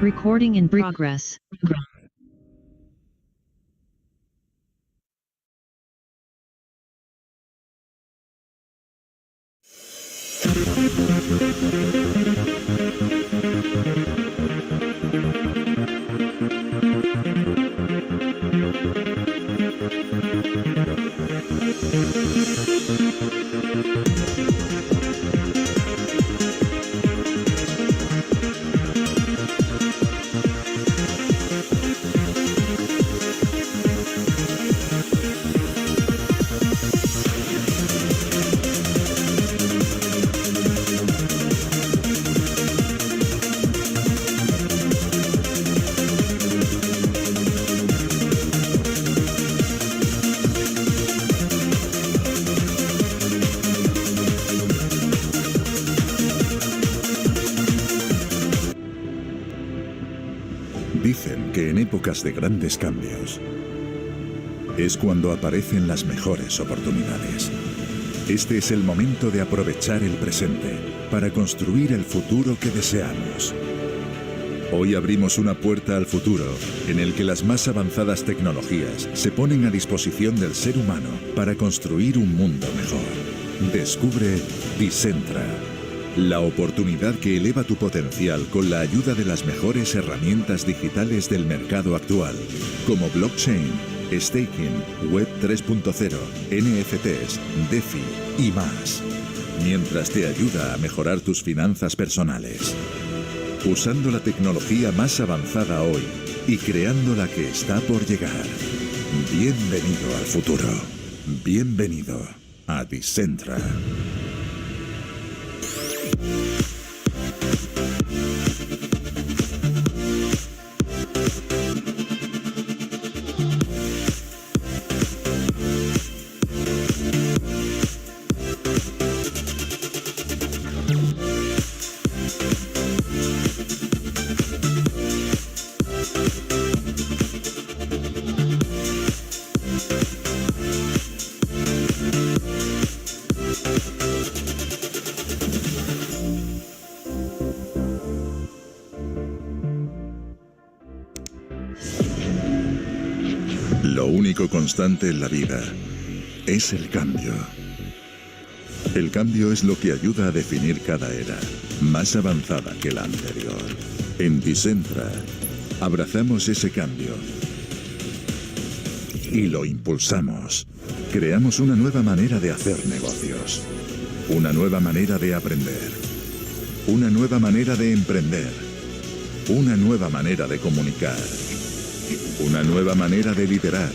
Recording in progress. Dicen que en épocas de grandes cambios es cuando aparecen las mejores oportunidades. Este es el momento de aprovechar el presente para construir el futuro que deseamos. Hoy abrimos una puerta al futuro en el que las más avanzadas tecnologías se ponen a disposición del ser humano para construir un mundo mejor. Descubre Decentra, la oportunidad que eleva tu potencial con la ayuda de las mejores herramientas digitales del mercado actual, como blockchain, staking, web 3.0, NFTs, DeFi y más, mientras te ayuda a mejorar tus finanzas personales. Usando la tecnología más avanzada hoy y creando la que está por llegar. Bienvenido al futuro. Bienvenido a Decentra. Lo único constante en la vida es el cambio. El cambio es lo que ayuda a definir cada era, más avanzada que la anterior. En Decentra, abrazamos ese cambio y lo impulsamos. Creamos una nueva manera de hacer negocios, una nueva manera de aprender, una nueva manera de emprender, una nueva manera de comunicar, una nueva manera de liderar,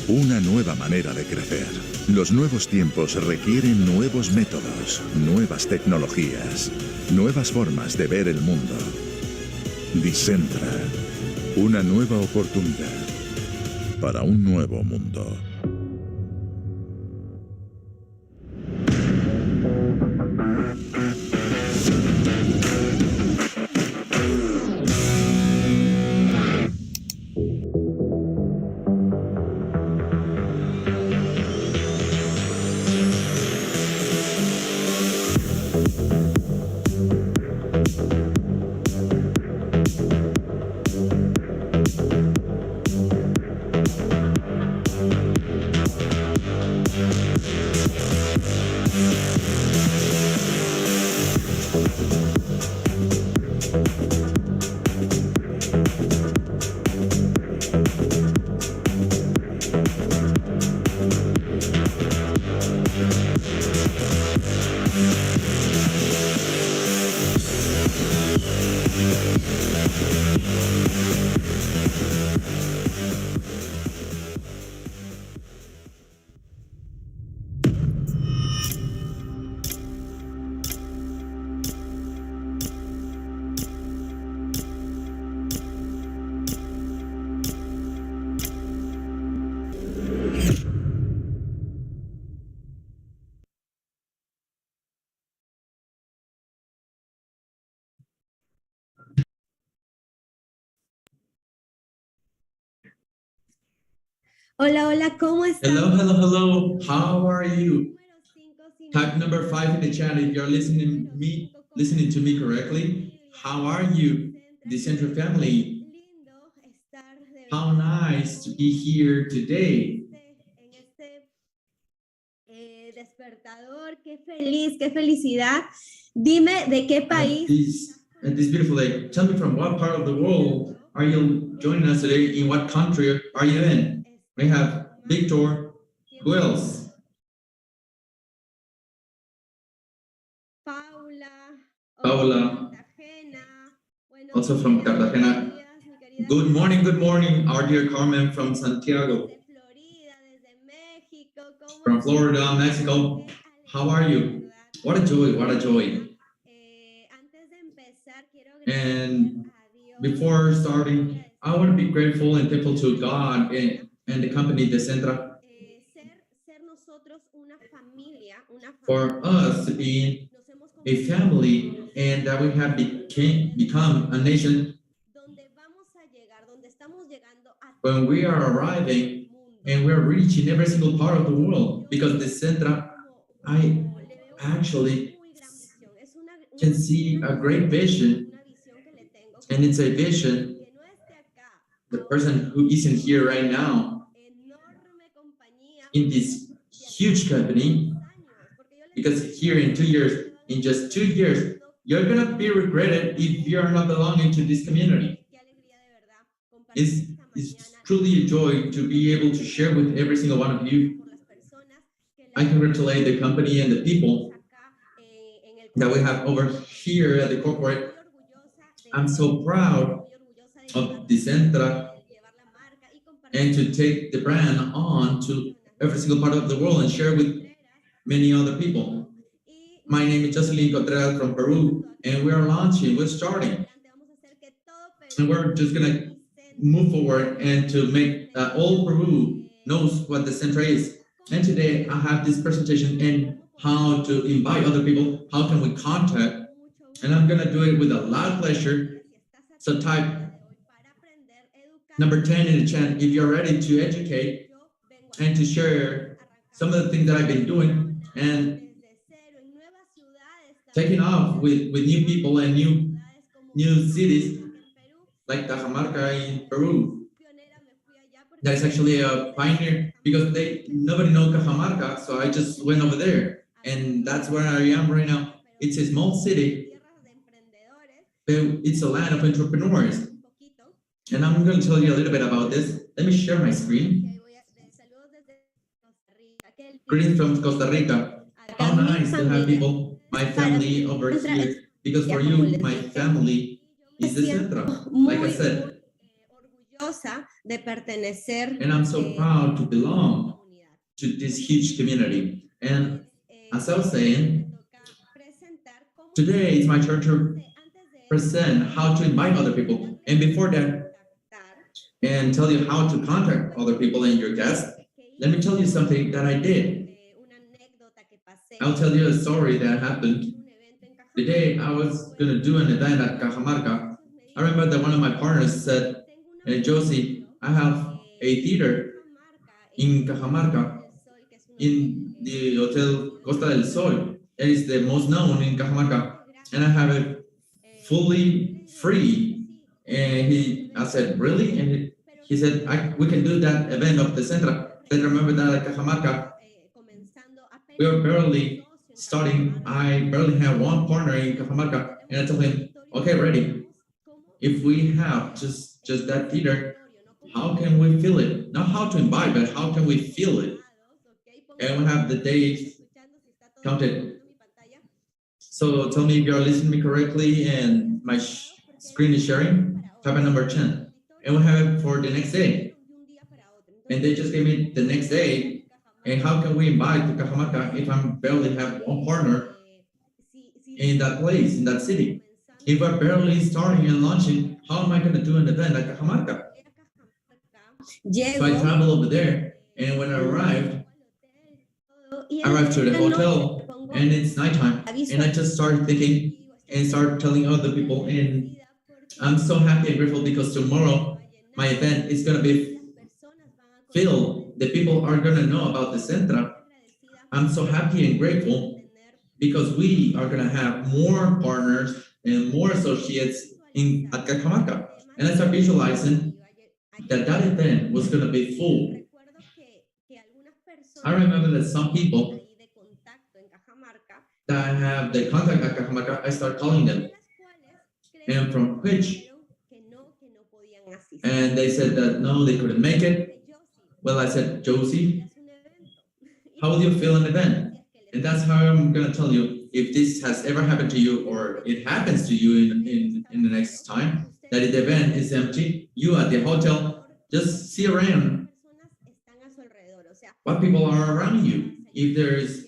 una nueva manera de crecer. Los nuevos tiempos requieren nuevos métodos, nuevas tecnologías, nuevas formas de ver el mundo. Decentra, una nueva oportunidad para un nuevo mundo. Hola, hola, ¿cómo están? Hello, hello, hello. How are you? Type number 5 in the chat if you're listening to me listening to me correctly. How are you, Decentra family? How nice to be here today. Despertador, qué feliz, qué felicidad. Dime de qué país. This beautiful day. Tell me, from what part of the world are you joining us today? In what country are you in? We have Victor. Who else? Paula. Also from Cartagena. Good morning, our dear Carmen from Santiago. From Florida, Mexico. How are you? What a joy, what a joy. And before starting, I want to be grateful and thankful to God and the company Decentra for us to be a family, and that we have become a nation when we are arriving and we're reaching every single part of the world, because Decentra, I actually can see a great vision, and it's a vision. The person who isn't here right now in this huge company, because here in 2 years, in just 2 years, you're gonna be regretted if you're not belonging to this community. It's truly a joy to be able to share with every single one of you. I congratulate the company and the people that we have over here at the corporate. I'm so proud of Decentra and to take the brand on to every single part of the world and share with many other people. My name is Joselyn Contreras from Peru, and we are launching, we're starting. And we're just gonna move forward and to make all Peru knows what Decentra is. And today I have this presentation in how to invite other people, how can we contact, and I'm gonna do it with a lot of pleasure. So type number 10 in the chat if you're ready to educate and to share some of the things that I've been doing and taking off with new people and new cities like Cajamarca in Peru. That is actually a pioneer, because nobody knows Cajamarca, so I just went over there, and that's where I am right now. It's a small city, but it's a land of entrepreneurs. And I'm going to tell you a little bit about this. Let me share my screen. Greetings from Costa Rica. How nice to have people, my family over here, because for you, my family is Decentra, like I said. De pertenecer, and I'm so proud to belong to this huge community. And as I was saying, today is my turn to present how to invite other people. And before that, and tell you how to contact other people and your guests, let me tell you something that I did. I'll tell you a story that happened. The day I was going to do an event at Cajamarca, I remember that one of my partners said, "Hey, Josie, I have a theater in Cajamarca, in the Hotel Costa del Sol. That is the most known in Cajamarca, and I have it fully free." And I said, "Really?" And he said, "We can do that event of the Decentra." Then remember that at Cajamarca, we were barely starting. I barely had one partner in Cajamarca, and I told him, "Okay, ready. If we have just that theater, how can we fill it? Not how to invite, but how can we fill it?" And we have the dates counted. So tell me if you're listening to me correctly and my screen is sharing. Type in number 10. And we have it for the next day. And they just gave me the next day. And how can we invite to Cajamarca if I barely have one partner in that place, in that city? If we're barely starting and launching, how am I going to do an event at Cajamarca? So I traveled over there, and when I arrived to the hotel, and it's nighttime, and I just started thinking and started telling other people, and I'm so happy and grateful because tomorrow my event is going to be filled. The people are going to know about Decentra. I'm so happy and grateful because we are going to have more partners and more associates at Cajamarca. And I started visualizing that event was going to be full. I remember that some people that have the contact at Cajamarca, I start calling them, and from which, and they said that no, they couldn't make it. Well, I said, Josie, how will you feel an event? And that's how I'm going to tell you, if this has ever happened to you or it happens to you in the next time, that the event is empty, you at the hotel, just see around what people are around you. If there's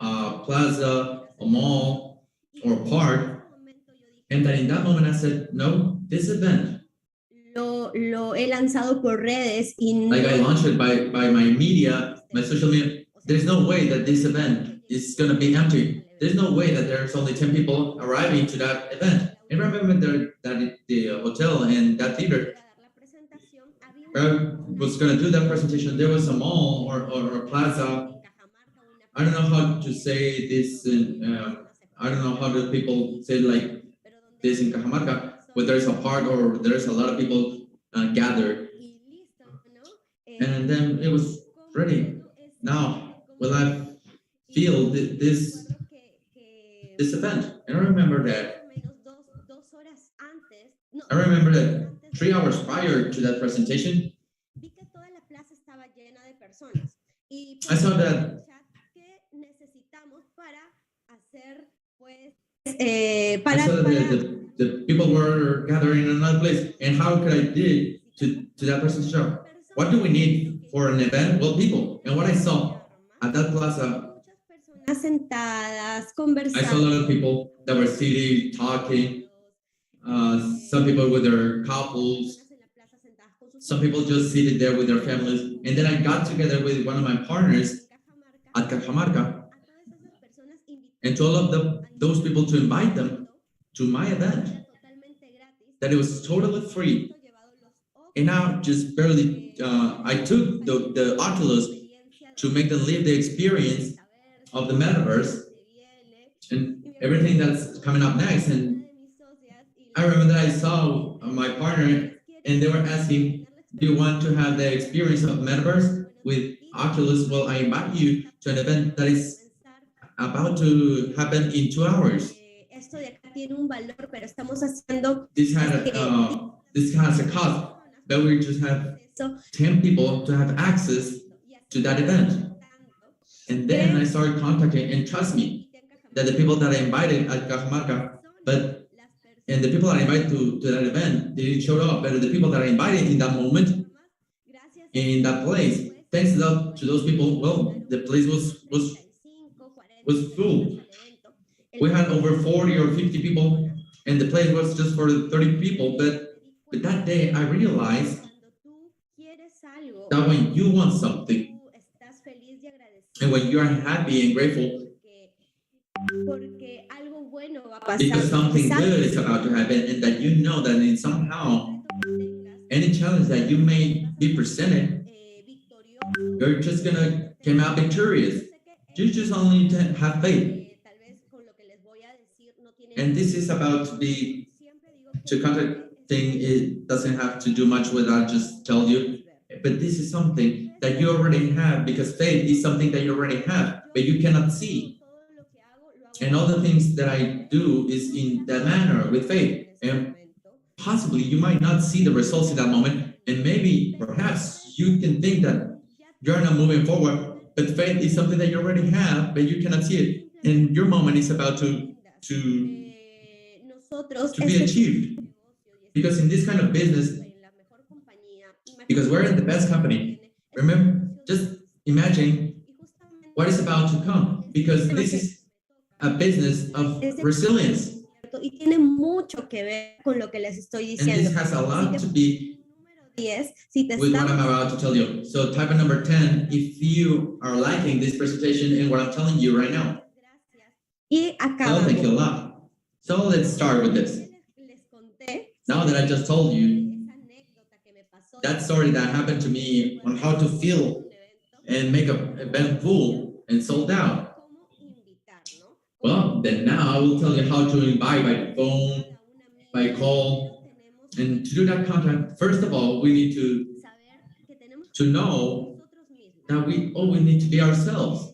a plaza, a mall, or a park, and that in that moment I said, no, this event, lo he lanzado por redes y no, like I launched it by my media, my social media. There's no way that this event is going to be empty. There's no way that there's only 10 people arriving to that event. And remember that the hotel and that theater, where I was going to do that presentation, there was a mall or a plaza. I don't know how to say this. I don't know how do people say like this in Cajamarca, where there's a park or there's a lot of people gathered. And then it was ready. Now, will I feel this event? And I remember that 3 hours prior to that presentation, I saw that the people were gathering in another place. And how could I do to that presentation? What do we need for an event? Well, people. And what I saw at that plaza, I saw a lot of people that were sitting, talking, some people with their couples, some people just seated there with their families. And then I got together with one of my partners at Cajamarca, and to all of those people to invite them to my event, that it was totally free. And now just barely, I took the Oculus to make them live the experience of the metaverse and everything that's coming up next. And I remember that I saw my partner and they were asking, do you want to have the experience of metaverse with Oculus? Well, I invite you to an event that is about to happen in 2 hours. This has a cost, but we just have 10 people to have access to that event. And then I started contacting, and trust me, that the people that I invited at Cajamarca, and the people that I invited to that event, they didn't show up, but the people that I invited in that moment, in that place, thanks to those people, well, the place was full. We had over 40 or 50 people, and the place was just for 30 people, but that day I realized that when you want something, and when you are happy and grateful, because something good is about to happen, and that you know that in somehow, any challenge that you may be presented, you're just gonna come out victorious. You just only need to have faith. And this is about to contact thing, it doesn't have to do much with I just tell you, but this is something that you already have, because faith is something that you already have, but you cannot see. And all the things that I do is in that manner with faith. And possibly you might not see the results in that moment, and maybe perhaps you can think that you're not moving forward, but faith is something that you already have, but you cannot see it. And your moment is about to be achieved. Because in this kind of business, because we're in the best company, remember, just imagine what is about to come, because this is a business of resilience. And this has a lot to be with what I'm about to tell you. So type in number 10 if you are liking this presentation and what I'm telling you right now. Oh, thank you a lot. So let's start with this. Now that I just told you that story that happened to me on how to feel and make an event full and sold out, Well, then now I will tell you how to invite by phone, by call. And to do that contact, first of all, we need to know that we always need to be ourselves.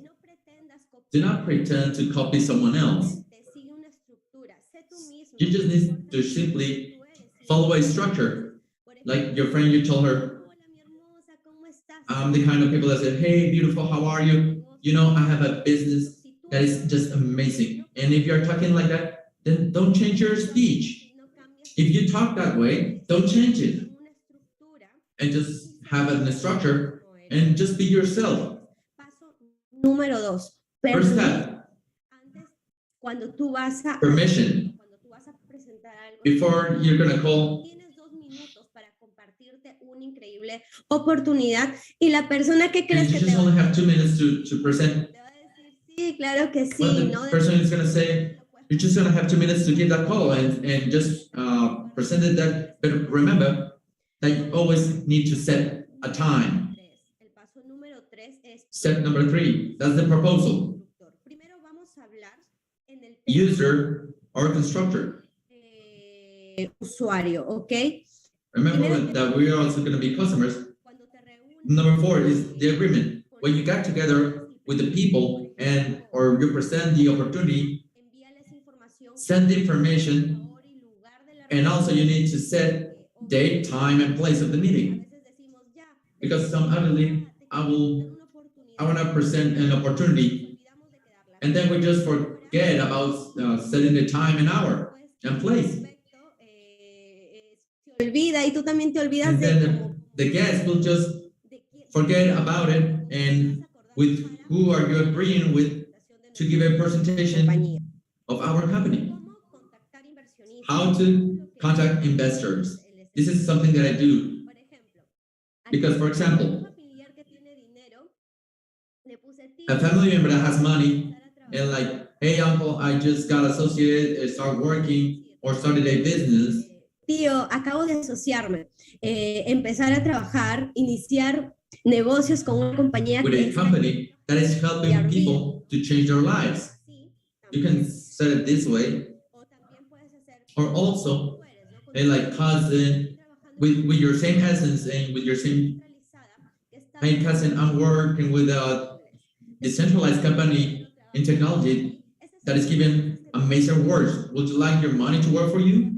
Do not pretend to copy someone else. You just need to simply follow a structure. Like your friend, you told her, I'm the kind of people that say, hey, beautiful, how are you? You know, I have a business that is just amazing. And if you're talking like that, then don't change your speech. If you talk that way, don't change it. And just have a structure and just be yourself. Número dos. First step, Cuando tú vas a permission. Before you're going to call, tienes 2 minutos para compartirte una increíble oportunidad y la persona que and crees you que just te va only have 2 minutes to present. a decir, sí, claro que sí, But the ¿no? person is going to say, you're just going to have 2 minutes to give that call and just present it that. But remember that you always need to set a time. El paso número 3 es Step number 3, that's the proposal. Primero vamos a hablar en el User or constructor. usuario, ¿ok? Remember that we are also going to be customers. Number 4 is the agreement. When you get together with the people and or you present the opportunity, send the information, and also you need to set date, time, and place of the meeting. Because suddenly I want to present an opportunity, and then we just forget about setting the time and hour and place. Olvida y tú también te olvidas And de then the guest will just forget about it, and with who are you agreeing with to give a presentation of our company. How to contact investors. This is something that I do. Because, for example, a family member that has money and like, hey uncle, I just got associated, start working or started a business. Tío, acabo de asociarme, empezar a trabajar, iniciar negocios con una compañía with a company that is helping people to change their lives. You can set it this way, or also a like cousin with your same essence and with your same. Hey cousin, I'm working with a decentralized company in technology that is giving amazing works. Would you like your money to work for you?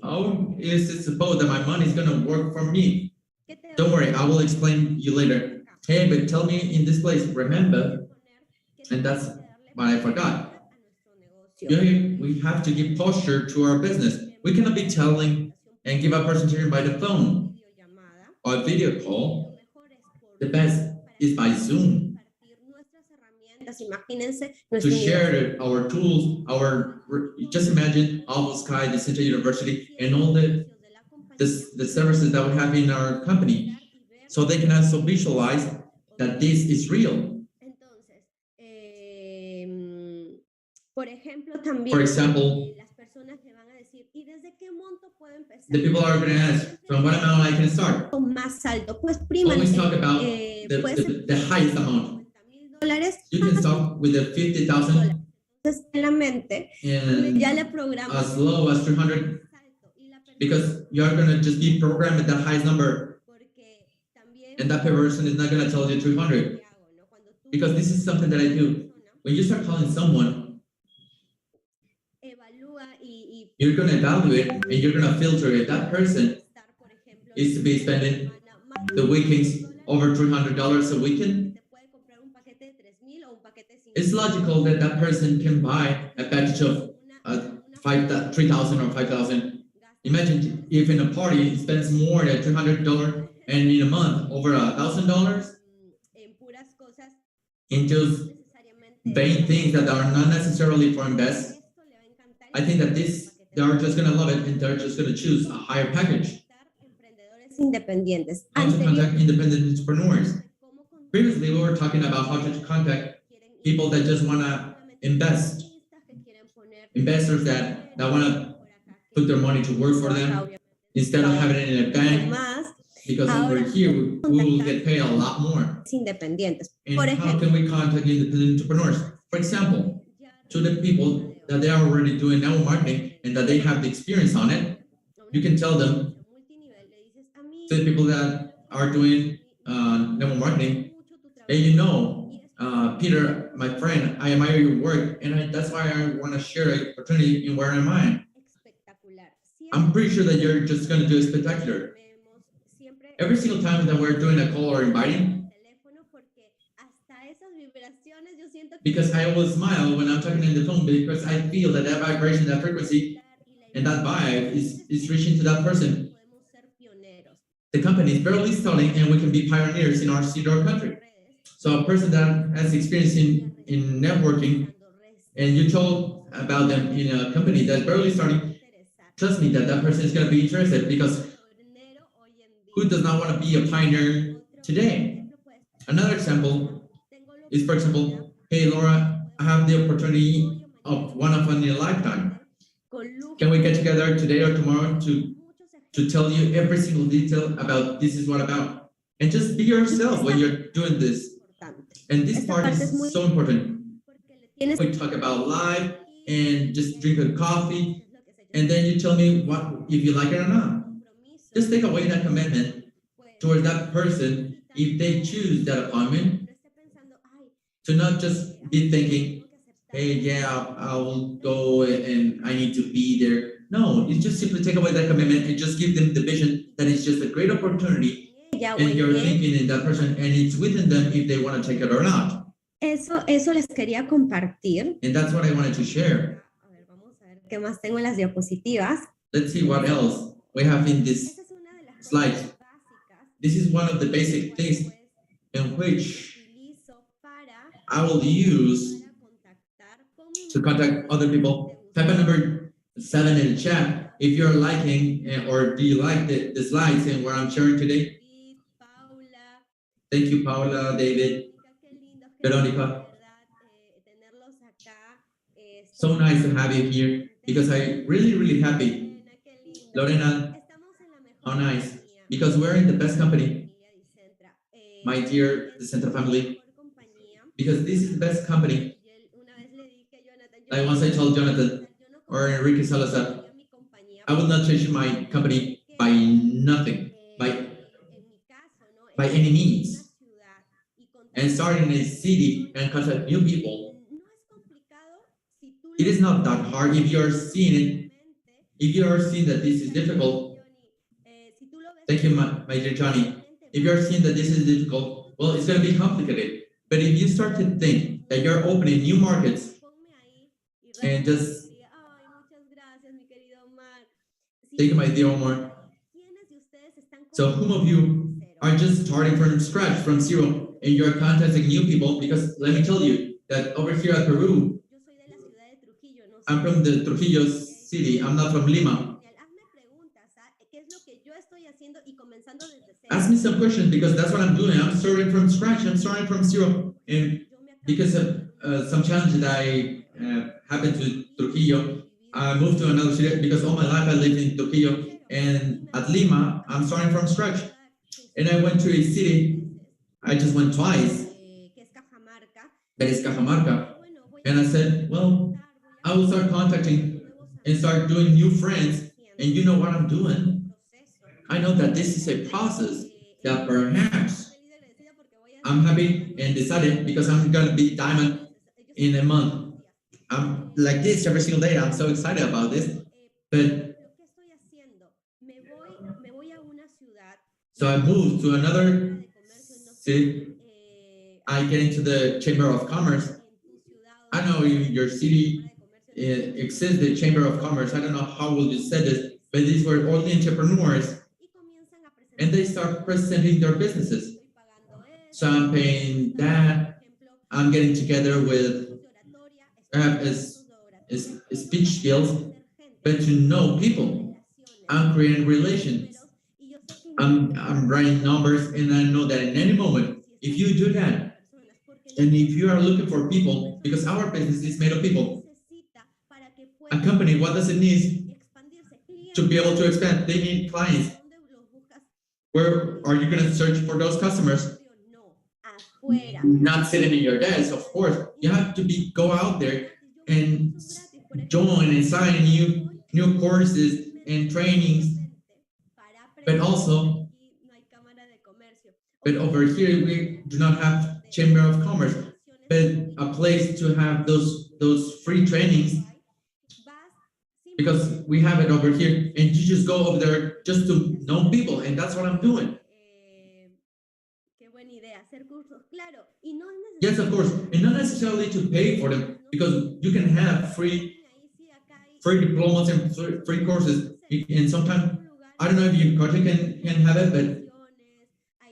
How is it supposed that my money is gonna work for me? Don't worry, I will explain you later. Hey, but tell me in this place, remember, and that's what I forgot. We have to give posture to our business. We cannot be telling and give a presentation by the phone or video call. The best is by Zoom. To share our tools, just imagine Alvo Sky, Decentra University, and all the services that we have in our company, so they can also visualize that this is real. For example, the people are going to ask, from what amount I can start? Always talk about the highest amount. You can start with the 50,000 and as low as 300, because you're going to just be programmed at the highest number, and that person is not going to tell you 300, because this is something that I do. When you start calling someone, you're going to evaluate and you're going to filter if that person is to be spending the weekends over $300 a weekend. It's logical that that person can buy a package of 3,000 or 5,000. Imagine if in a party he spends more than $300 and in a month over $1,000 in just vain things that are not necessarily for invest. I think that they are just gonna love it and they're just gonna choose a higher package. How to contact independent entrepreneurs. Previously, we were talking about how to contact people that just wanna invest. Investors that wanna put their money to work for them instead of having it in a bank. Because over here, we will get paid a lot more. And how can we contact independent entrepreneurs? For example, to the people that they are already doing network marketing and that they have the experience on it. You can tell them, to the people that are doing network marketing, hey, you know, Peter, my friend, I admire your work, and that's why I want to share an opportunity in where am I. I'm pretty sure that you're just going to do it spectacular. Every single time that we're doing a call or inviting, because I always smile when I'm talking in the phone, because I feel that that vibration, that frequency, and that vibe is reaching to that person. The company is barely starting, and we can be pioneers in our city or country. So a person that has experience in networking, and you told about them in a company that's barely starting, trust me that that person is going to be interested, because who does not want to be a pioneer today? Another example is, for example, hey, Laura, I have the opportunity of one of in a lifetime. Can we get together today or tomorrow to tell you every single detail about this is what about? And just be yourself when you're doing this. And this part is so important. We talk about life and just drink a coffee, and then you tell me what if you like it or not. Just take away that commitment towards that person if they choose that appointment, to not just be thinking, hey, yeah, I will go and I need to be there. No, it's just simply take away that commitment and just give them the vision that it's just a great opportunity, and you're thinking in that person, and it's within them if they want to take it or not. Eso les quería compartir. And that's what I wanted to share. A ver, vamos a ver qué más tengo en las diapositivas. Let's see what else we have in this slide. This is one of the basic things in which I will use to contact other people. Type a number 7 in the chat if you're liking or do you like the slides and what I'm sharing today. Thank you, Paula, David, Veronica. So nice to have you here, because I'm really, really happy. Lorena, how nice, because we're in the best company, my dear Decentra family, because this is the best company. Like once I told Jonathan or Enrique Salazar, I will not change my company by nothing, by any means. And starting in a city and contact new people, it is not that hard if you're seeing it. If you are seeing that this is difficult, thank you, my dear Johnny. If you're seeing that this is difficult, well, it's going to be complicated. But if you start to think that you're opening new markets and just, thank you, my dear Omar. So whom of you are just starting from scratch, from zero, and you're contacting new people? Because let me tell you that over here at Peru, I'm from the Trujillo city. I'm not from Lima. Ask me some questions, because that's what I'm doing. I'm starting from scratch. I'm starting from zero. And because of some challenge that I happened to Trujillo, I moved to another city, because all my life I lived in Trujillo. And at Lima, I'm starting from scratch. And I went to a city, I just went twice, that is Cajamarca. And I said, well, I will start contacting and start doing new friends. And you know what I'm doing? I know that this is a process that perhaps I'm happy and decided, because I'm going to be diamond in a month. I'm like this every single day. I'm so excited about this. But so I moved to another city. I get into the Chamber of Commerce. I know in your city exists the Chamber of Commerce. I don't know how will you say this, but these were all the entrepreneurs, and they start presenting their businesses. So I'm paying that. I'm getting together with speech skills, but to know people. I'm creating relations. I'm writing numbers, and I know that in any moment, if you do that, and if you are looking for people, because our business is made of people, a company, what does it need to be able to expand? They need clients. Where are you going to search for those customers? Not sitting in your desk, of course. You have to go out there and join and sign new courses and trainings. But also, but over here we do not have Chamber of Commerce, but a place to have those free trainings, because we have it over here, and you just go over there just to know people, and that's what I'm doing. Yes, of course, and not necessarily to pay for them, because you can have free diplomas and free courses, and sometimes, I don't know if you can have it, but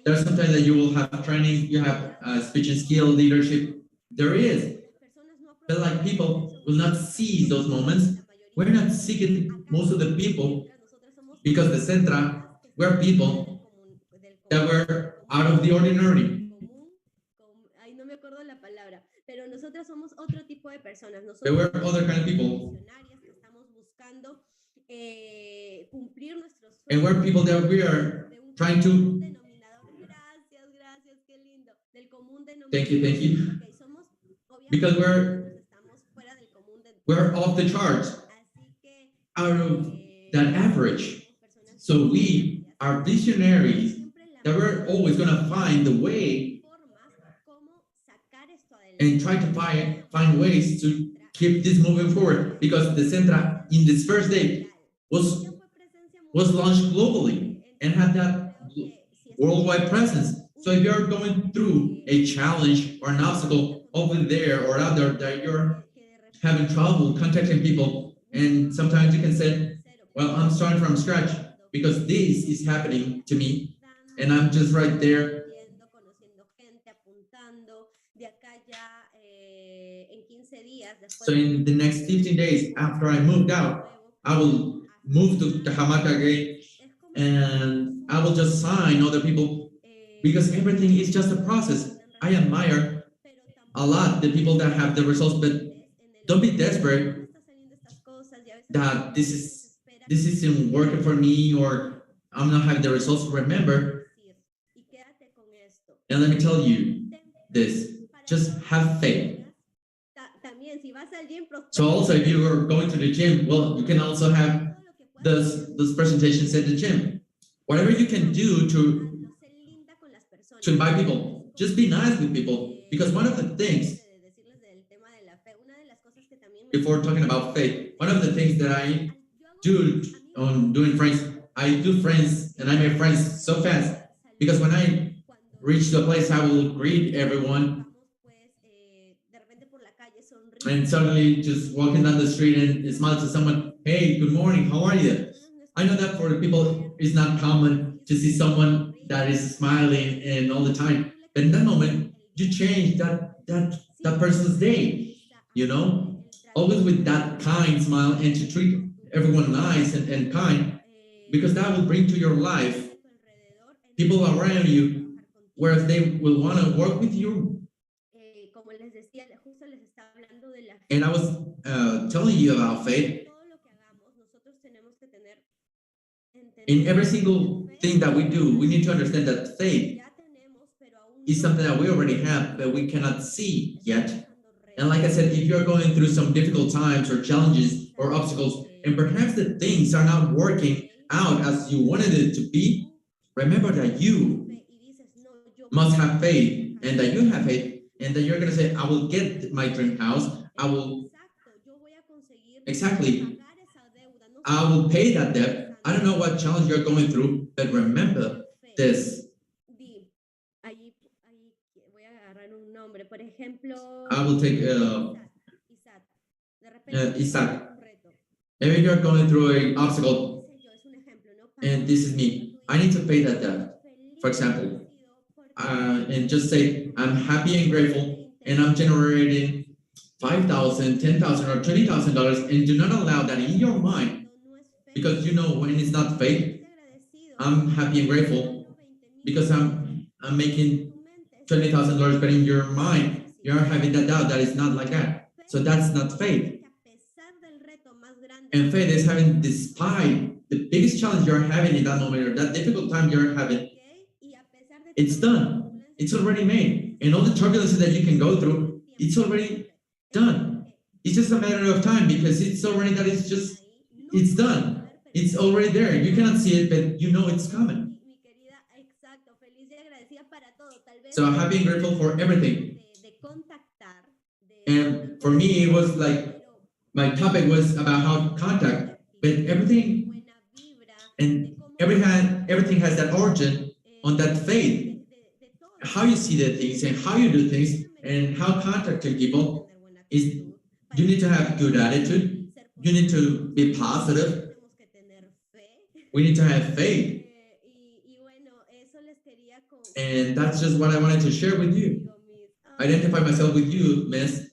there's sometimes that you will have training, you have speech and skill, leadership, there is. But like people will not seize those moments. We're not seeking most of the people, because Decentra, we're people that were out of the ordinary. There were other kind of people. And we're people that we are trying to. Thank you. Because we're off the charts, out of that average. So we are visionaries that we're always going to find the way and try to find ways to keep this moving forward, because the Decentra in this first day was launched globally and had that worldwide presence. So if you're going through a challenge or an obstacle over there or out there that you're having trouble contacting people, and sometimes you can say, well, I'm starting from scratch because this is happening to me and I'm just right there. So in the next 15 days after I moved out, I will move to Cajamarca again, and I will just sign other people, because everything is just a process. I admire a lot the people that have the results, but don't be desperate that this isn't working for me or I'm not having the results. Remember, and let me tell you this, just have faith. So also, if you are going to the gym, well, you can also have those presentations at the gym. Whatever you can do to invite people, just be nice with people, because one of the things, before talking about faith, one of the things that I do on doing friends, I do friends and I make friends so fast, because when I reach the place, I will greet everyone, and suddenly just walking down the street and smile to someone, hey, good morning, how are you? I know that for the people, it's not common to see someone that is smiling and all the time, but in that moment, you change that person's day, you know? Always with that kind smile, and to treat everyone nice and kind, because that will bring to your life people around you where they will want to work with you. And I was telling you about faith. In every single thing that we do, we need to understand that faith is something that we already have, but we cannot see yet. And like I said, if you're going through some difficult times or challenges or obstacles, and perhaps the things are not working out as you wanted it to be, remember that you must have faith, and that you have faith, and that you're going to say, I will get my dream house. I will pay that debt. I don't know what challenge you're going through, but remember this. I will take Isaac. Maybe you're going through an obstacle, and this is me. I need to pay that debt, for example. And just say, I'm happy and grateful, and I'm generating $5,000, $10,000, or $20,000, and do not allow that in your mind, because you know when it's not faith. I'm happy and grateful because I'm making $20,000, but in your mind you're having that doubt that it's not like that. So that's not faith. And faith is having, despite the biggest challenge you're having in that moment, or that difficult time you're having, it's done. It's already made. And all the turbulences that you can go through, it's already done. it's just a matter of time because it's already that it's done. It's already there. You cannot see it, but you know it's coming. So I'm happy and grateful for everything. And for me, it was like my topic was about how to contact, but everything and everything has that origin on that faith. How you see the things and how you do things and how contacting people is you need to have good attitude. You need to be positive. We need to have faith. And that's just what I wanted to share with you. Identify myself with you, miss.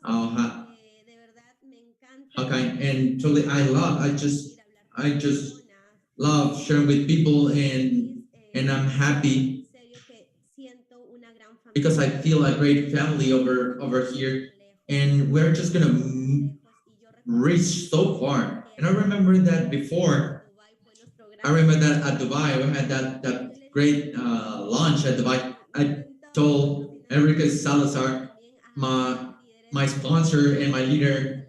Oh, okay, and totally, I just love sharing with people, and I'm happy because I feel a great family over here, and we're just gonna reach so far. And I remember that before. I remember that at Dubai, we had that great launch at Dubai. I told Enrique Salazar, my sponsor and my leader,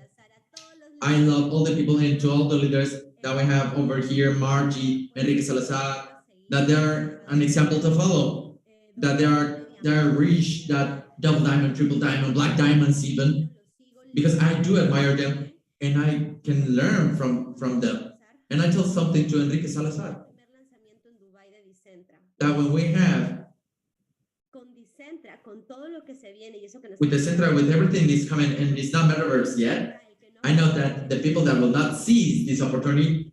I love all the people and to all the leaders that we have over here, Margie, Enrique Salazar, that they're an example to follow, that they're reached that double diamond, triple diamond, black diamonds even, because I do admire them and I can learn from them. And I tell something to Enrique Salazar, that when we have with Decentra, with everything that's coming, and it's not metaverse yet, I know that the people that will not seize this opportunity,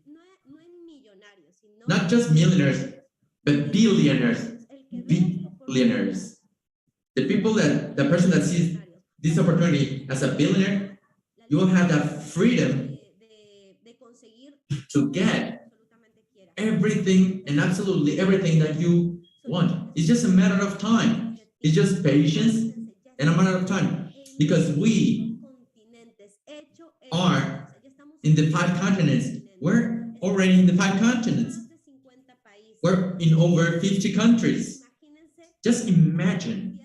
not just millionaires, but billionaires, billionaires. The people the person that sees this opportunity as a billionaire, you will have that freedom to get everything and absolutely everything that you want. It's just a matter of time. It's just patience and a matter of time, because we are in the 5 continents. We're already in the 5 continents. We're in over 50 countries. Just imagine.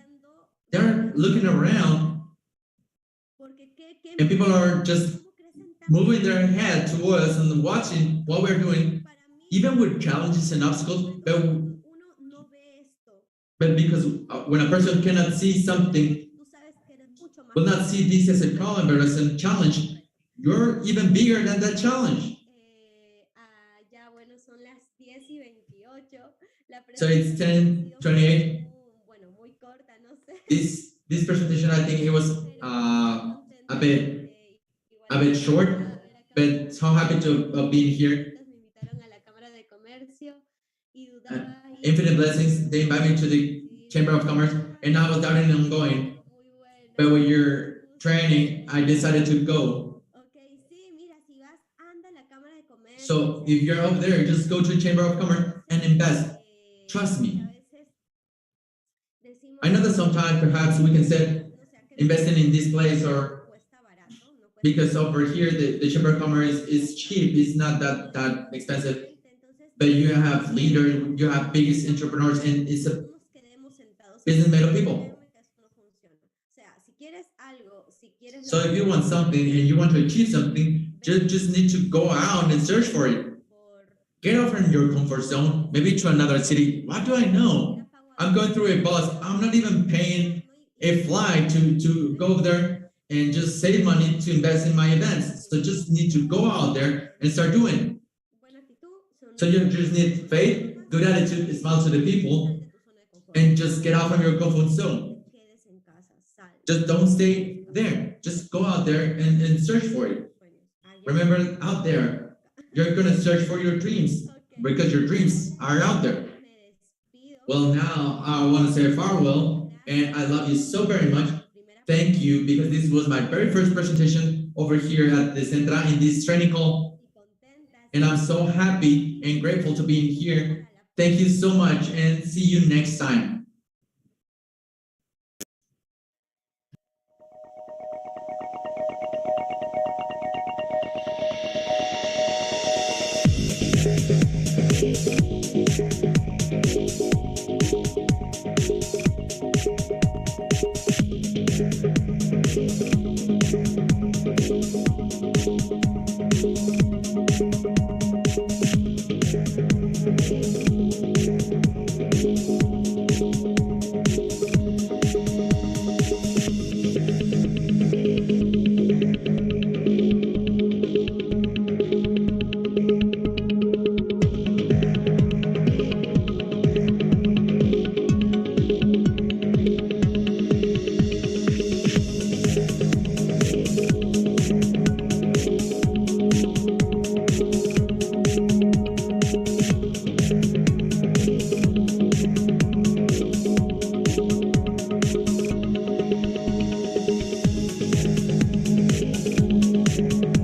They're looking around and people are just moving their head to us and watching what we're doing, even with challenges and obstacles. But because when a person cannot see something, will not see this as a problem but as a challenge, you're even bigger than that challenge. So it's 10:28. This presentation, I think it was a bit short, but so happy to be here. Infinite blessings. They invite me to the Chamber of Commerce, and I was doubting on going. But with your training, I decided to go. So if you're over there, just go to Chamber of Commerce and invest. Trust me. I know that sometimes perhaps we can say investing in this place, or because over here the Chamber of Commerce is cheap, it's not that expensive. But you have leaders, you have biggest entrepreneurs, and it's a business made of people. So if you want something and you want to achieve something, just need to go out and search for it. Get out from your comfort zone, maybe to another city. What do I know? I'm going through a bus. I'm not even paying a flight to go there and just save money to invest in my events. So just need to go out there and start doing it. So you just need faith, good attitude, smile to the people, and just get out from your comfort zone. Just don't stay there. Just go out there and search for it. Remember, out there, you're going to search for your dreams because your dreams are out there. Well, now I want to say farewell, and I love you so very much. Thank you, because this was my very first presentation over here at Decentra in this training call. And I'm so happy and grateful to be in here. Thank you so much, and see you next time.